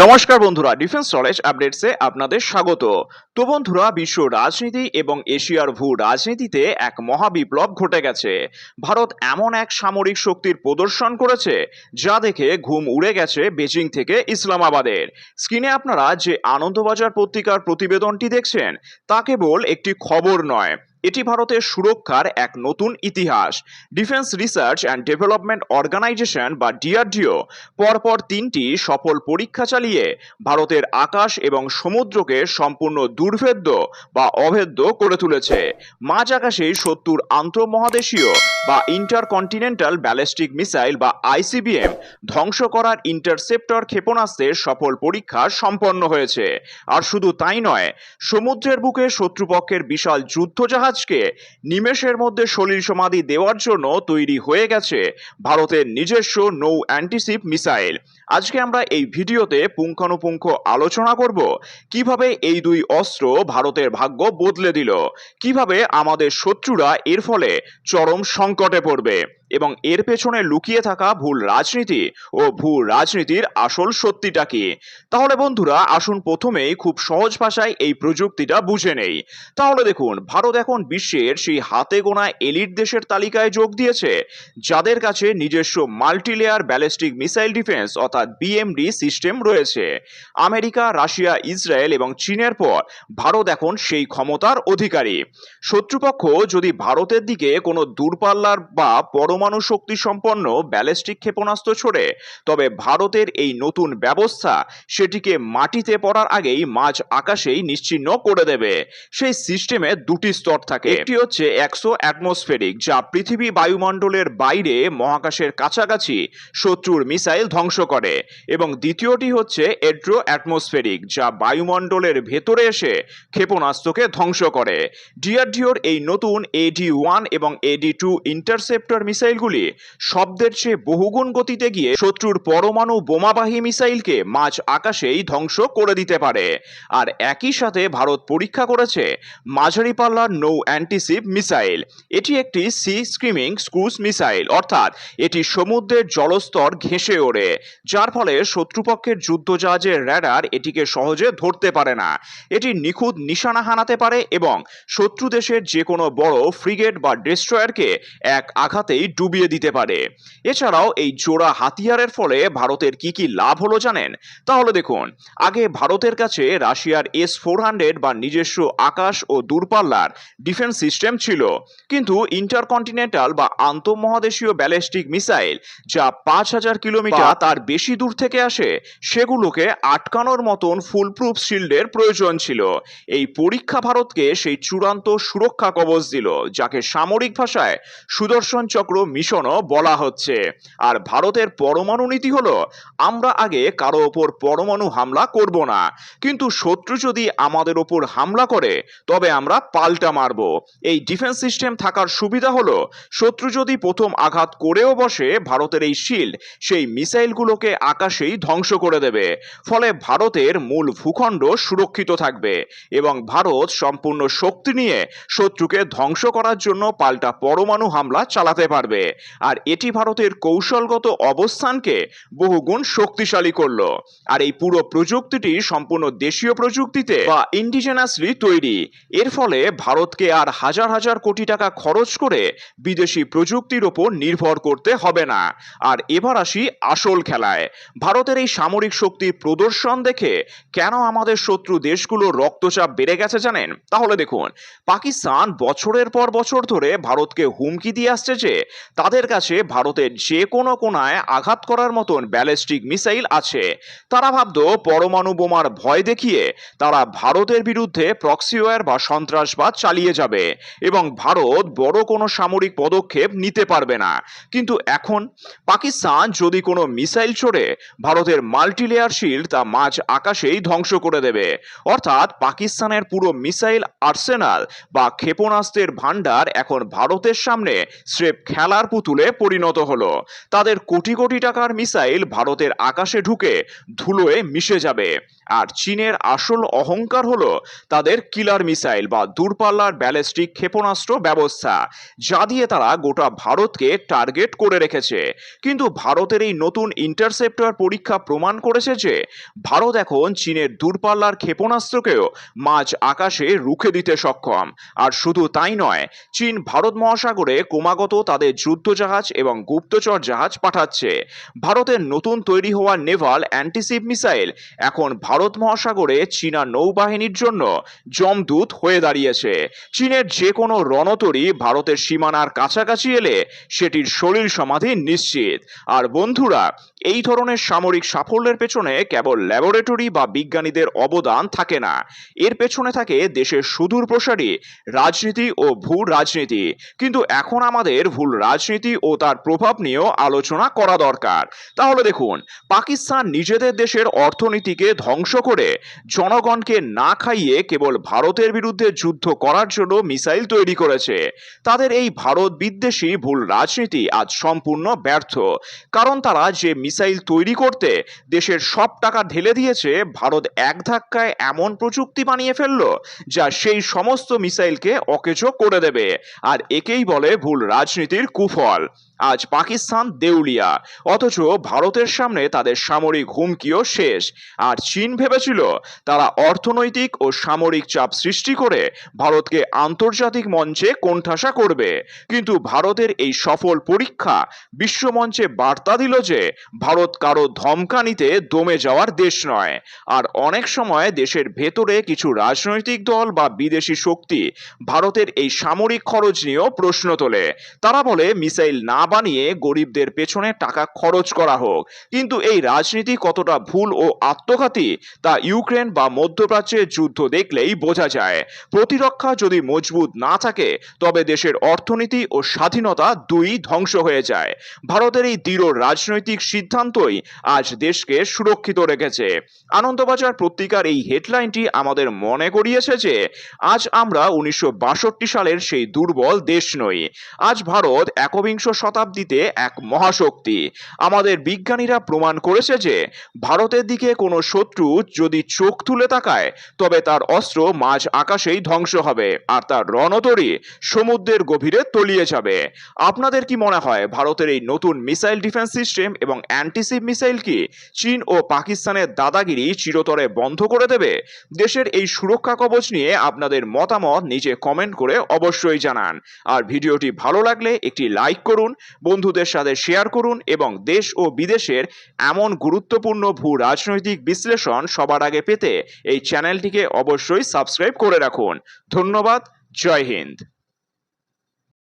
নমস্কার বন্ধুরা, defence knowledge আপডেটসে আপনাদের স্বাগত। তো বন্ধুরা, বিশ্ব রাজনীতি এবং এশিয়ার ভূ রাজনীতিতে এক মহাবিপ্লব ঘটে গেছে। ভারত এমন এক সামরিক শক্তির প্রদর্শন করেছে যা দেখে ঘুম উড়ে গেছে বেজিং থেকে ইসলামাবাদের। স্ক্রিনে আপনারা যে আনন্দবাজার পত্রিকার প্রতিবেদনটি দেখছেন তা কেবল একটি খবর নয়, এটি ভারতের সুরক্ষার এক নতুন ইতিহাস। Defence research and development organisation বা ডিআরডিও পরপর তিনটি সফল পরীক্ষা চালিয়ে ভারতের আকাশ এবং সমুদ্রকে সম্পূর্ণ দুর্ভেদ্য বা অভেদ্য করে তুলেছে। মাঝ আকাশেই 70 আন্তঃমহাদেশীয় বা ইন্টারকন্টিনেন্টাল ব্যালিস্টিক মিসাইল বা আইসিবিএম ধ্বংস করার ইন্টারসেপ্টর ক্ষেপণাস্ত্রের সফল পরীক্ষা সম্পন্ন হয়েছে। আর শুধু তাই নয়, সমুদ্রের বুকে শত্রুপক্ষের বিশাল যুদ্ধজাহাজকে নিমেষের মধ্যে সলিল সমাধি দেওয়ার জন্য তৈরি হয়ে গেছে ভারতের নিজস্ব নৌ অ্যান্টিশিপ মিসাইল। আজকে আমরা এই ভিডিওতে পুঙ্খানুপুঙ্খ আলোচনা করব কিভাবে এই দুই অস্ত্র ভারতের ভাগ্য বদলে দিল, কিভাবে আমাদের শত্রুরা এর ফলে চরম সংকটে পড়বে এবং এর পেছনে লুকিয়ে থাকা ভুল রাজনীতি ও ভূ রাজনীতির আসল সত্যিটা কি। তাহলে বন্ধুরা, আসুন প্রথমেই খুব সহজ ভাষায় এই প্রযুক্তিটা বুঝে নেই। তাহলে দেখুন, ভারত এখন বিশ্বের সেই হাতে গোনা এলিট দেশের তালিকায় যোগ দিয়েছে যাদের কাছে নিজস্ব মাল্টিলেয়ার ব্যালিস্টিক মিসাইল ডিফেন্স অর্থাৎ বিএমডি সিস্টেম রয়েছে। আমেরিকা, রাশিয়া, ইসরায়েল এবং চীনের পর ভারত এখন সেই ক্ষমতার অধিকারী। শত্রুপক্ষ যদি ভারতের দিকে কোনো দূরপাল্লার বা পরমাণু শক্তি সম্পন্ন ব্যালিস্টিক ক্ষেপণাস্ত্র ছোড়ে, তবে ভারতের এই নতুন ব্যবস্থা সেটিকে মাটিতে পড়ার আগেই মাঝ আকাশেই নিশ্চিহ্ন করে দেবে। সেই সিস্টেমে দুটি স্তর থাকে, একটি হচ্ছে এক্সো অ্যাটমসফেরিক, যা পৃথিবী বায়ুমণ্ডলের বাইরে মহাকাশের কাছাকাছি শত্রুর মিসাইল ধ্বংস করে, এবং দ্বিতীয়টি হচ্ছে এড্রো অ্যাটমসফেরিক, যা বায়ুমণ্ডলের ভেতরে এসে ক্ষেপণাস্ত্রকে ধ্বংস করে। ডিআরডিওর এই নতুন AD-1 এবং AD-2 ইন্টারসেপ্টর মিসাইলগুলি শব্দের চেয়ে বহুগুণ গতিতে গিয়ে শত্রুর পরমাণু বোমাবাহী মিসাইলকে মাঝ আকাশেই ধ্বংস করে দিতে পারে। আর একই সাথে ভারত পরীক্ষা করেছে মাঝারি পাল্লার নৌ অ্যান্টিশিপ মিসাইল। এটি একটি সি স্ক্রিমিং ক্রুজ মিসাইল, অর্থাৎ এটি সমুদ্রের জলস্তর ঘেঁষে ওড়ে, যার ফলে শত্রুপক্ষের যুদ্ধজাহাজের র্যাডার এটিকে সহজে ধরতে পারে না। এটি নিখুঁত নিশানা হানাতে পারে এবং শত্রু দেশের যে কোনো বড় ফ্রিগেট বা ডেস্ট্রয়ারকে এক আঘাতেই ডুবিয়ে দিতে পারে। এছাড়াও এই জোড়া হাতিয়ারের ফলে ভারতের কি কি লাভ হলো জানেন? তাহলে দেখুন, আগে ভারতের কাছে রাশিয়ার S-400 বা নিজস্ব আকাশ ও দূরপাল্লার ডিফেন্স সিস্টেম ছিল, কিন্তু ইন্টারকন্টিনেন্টাল বা আন্তঃমহাদেশীয় ব্যালিস্টিক মিসাইল যা 5000 কিলোমিটার তার বেশি দূর থেকে আসে, সেগুলোকে আটকানোর মতন ফুলপ্রুফ শিল্ডের প্রয়োজন ছিল। এই পরীক্ষা ভারতকে সেই চূড়ান্ত সুরক্ষা কবচ দিল, যাকে সামরিক ভাষায় সুদর্শন চক্র মিশনও বলা হচ্ছে। আর ভারতের পরমাণু নীতি হলো, আমরা আগে কারো ওপর পরমাণু হামলা করব না, কিন্তু শত্রু যদি আমাদের ওপর হামলা করে তবে আমরা পাল্টা মারব। এই ডিফেন্স সিস্টেম থাকার সুবিধা হলো, শত্রু যদি প্রথম আঘাত করেও বসে, ভারতের এই শিল্ড সেই মিসাইলগুলোকে আকাশেই ধ্বংস করে দেবে। ফলে ভারতের মূল ভূখণ্ড সুরক্ষিত থাকবে এবং ভারত সম্পূর্ণ শক্তি নিয়ে শত্রুকে ধ্বংস করার জন্য পাল্টা পরমাণু হামলা চালাতে পারবে। আর এটি ভারতের কৌশলগত অবস্থানকে বহুগুণ শক্তিশালী করলো। আর এই পুরো প্রযুক্তিটি সম্পূর্ণ দেশীয় প্রযুক্তিতে বা ইন্ডিজেনাসলি তৈরি। এর ফলে ভারতকে আর হাজার হাজার কোটি টাকা খরচ করে বিদেশি প্রযুক্তির ওপর নির্ভর করতে হবে না। আর এবার আসি আসল খেলায়। ভারতের এই সামরিক শক্তির প্রদর্শন দেখে কেন আমাদের শত্রু দেশগুলোর রক্তচাপ বেড়ে গেছে জানেন? তাহলে দেখুন, পাকিস্তান বছরের পর বছর ধরে ভারতকে হুমকি দিয়ে আসছে যে তাদের কাছে ভারতের যে কোনো কোনায় আঘাত করার মতন ব্যালিস্টিক মিসাইল আছে। তারা ভাবতো পরমাণু বোমার ভয় দেখিয়ে তারা ভারতের বিরুদ্ধে প্রক্সিওয়ার বা সন্ত্রাসবাদ চালিয়ে যাবে এবং ভারত বড় কোনো সামরিক পদক্ষেপ নিতে পারবে না। কিন্তু এখন পাকিস্তান যদি কোনো মিসাইল ছোড়ে, ভারতের মাল্টিলেয়ার শিল্ড তা মাঝ আকাশেই ধ্বংস করে দেবে। অর্থাৎ পাকিস্তানের পুরো মিসাইল আর্সেনাল বা ক্ষেপণাস্ত্রের ভান্ডার এখন ভারতের সামনে স্রেফ খেলা খেলার পুতুলে পরিণত হলো। তাদের কোটি কোটি টাকার মিসাইল ভারতের আকাশে ঢুকে ধুলোয় মিশে যাবে। আর চীনের আসল অহংকার হলো তাদের কিলার মিসাইল বা দূরপাল্লার ব্যালিস্টিক ক্ষেপণাস্ত্র ব্যবস্থা, যা দিয়ে তারা গোটা ভারতকে টার্গেট করে রেখেছে। কিন্তু ভারতের এই নতুন ইন্টারসেপ্টর পরীক্ষা প্রমাণ করেছে যে ভারত এখন চীনের দূরপাল্লার ক্ষেপণাস্ত্রকেও মাঝ আকাশে রুখে দিতে সক্ষম। আর শুধু তাই নয়, চীন ভারত মহাসাগরে ক্রমাগত তাদের যুদ্ধজাহাজ এবং গুপ্তচর জাহাজ পাঠাচ্ছে। ভারতের নতুন তৈরি হওয়া নেভাল অ্যান্টিশিপ মিসাইল এখন ভারত মহাসাগরে চীনা নৌবাহিনীর জন্য যমদূত হয়ে দাঁড়িয়েছে। চীনের যে কোনো রণতরী ভারতের সীমানার কাছাকাছি এলে সেটির শরীর সমাধি নিশ্চিত। আর বন্ধুরা, এই ধরনের সামরিক সাফল্যের পেছনে কেবল ল্যাবরেটরি বা বিজ্ঞানীদের অবদান থাকে না, এর পেছনে থাকে দেশের সুদূর প্রসারী রাজনীতি ও ভূ রাজনীতি। কিন্তু এখন আমাদের ভুল রাজনীতি ও তার প্রভাব নিয়েও আলোচনা করা দরকার। তাহলে দেখুন, পাকিস্তান নিজেদের দেশের অর্থনীতিকে ধ্বংস করে জনগণকে না খাইয়ে কেবল ভারতের বিরুদ্ধে যুদ্ধ করার জন্য মিসাইল তৈরি করেছে। তাদের এই ভারত বিদ্বেষী ভুল রাজনীতি আজ সম্পূর্ণ ব্যর্থ, কারণ তারা যে মিসাইল তৈরি করতে দেশের সব টাকা ঢেলে দিয়েছে, ভারত এক ধাক্কায় এমন প্রযুক্তি বানিয়ে ফেললো যা সেই সমস্ত মিসাইলকে অকেজো করে দেবে। আর একেই বলে ভুল রাজনীতির কুফল। আজ পাকিস্তান দেউলিয়া, অথচ ভারতের সামনে তাদের সামরিক হুমকিও শেষ। আর চীন ভেবেছিল তারা অর্থনৈতিক ও সামরিক চাপ সৃষ্টি করে ভারতকে আন্তর্জাতিক মঞ্চে কোণঠাসা করবে। কিন্তু ভারতের এই সফল পরীক্ষা বিশ্বমঞ্চে বার্তা দিল যে ভারত কারো ধমকানিতে দমে যাওয়ার দেশ নয়। আর অনেক সময় দেশের ভেতরে কিছু রাজনৈতিক দল বা বিদেশি শক্তি ভারতের এই সামরিক খরচ নিয়েও প্রশ্ন তোলে। তারা বলে মিসাইল না বানিয়ে গরিবদের পেছনে টাকা খরচ করা হোক। কিন্তু এই রাজনীতি কতটা ভুল ও আত্মঘাতী তা ইউক্রেন বা মধ্যপ্রাচ্যের যুদ্ধ দেখলেই বোঝা যায়। প্রতিরক্ষা যদি মজবুত না থাকে তবে দেশের অর্থনীতি ও স্বাধীনতা দুই ধ্বংস হয়ে যায়। ভারতের এই দৃঢ় রাজনৈতিক সিদ্ধান্তই আজ দেশকে সুরক্ষিত রেখেছে। আনন্দবাজার পত্রিকার এই হেডলাইনটি আমাদের মনে করিয়েছে যে আজ আমরা 1962 সালের সেই দুর্বল দেশ নই। আজ ভারত একবিংশ শতাব্দীতে এক মহাশক্তি। আমাদের বিজ্ঞানীরা প্রমাণ করেছে যে ভারতের দিকে কোনো শত্রু যদি চোখ তুলে তাকায় তবে তার অস্ত্র মাঝ আকাশেই ধ্বংস হবে, আর তার রণতরী সমুদ্রের গভীরে তলিয়ে যাবে। আপনাদের কি মনে হয় ভারতের এই নতুন মিসাইল ডিফেন্স সিস্টেম এবং অ্যান্টিশিপ মিসাইল কি চীন ও পাকিস্তানের দাদাগিরি চিরতরে বন্ধ করে দেবে? দেশের এই সুরক্ষা কবচ নিয়ে আপনাদের মতামত নিচে কমেন্ট করে অবশ্যই জানান। আর ভিডিওটি ভালো লাগলে একটি লাইক করুন, বন্ধুদের সাথে শেয়ার করুন এবং দেশ ও বিদেশের এমন গুরুত্বপূর্ণ ভূ রাজনৈতিক বিশ্লেষণ সবার আগে পেতে এই চ্যানেলটিকে অবশ্যই সাবস্ক্রাইব করে রাখুন। ধন্যবাদ। জয় হিন্দ।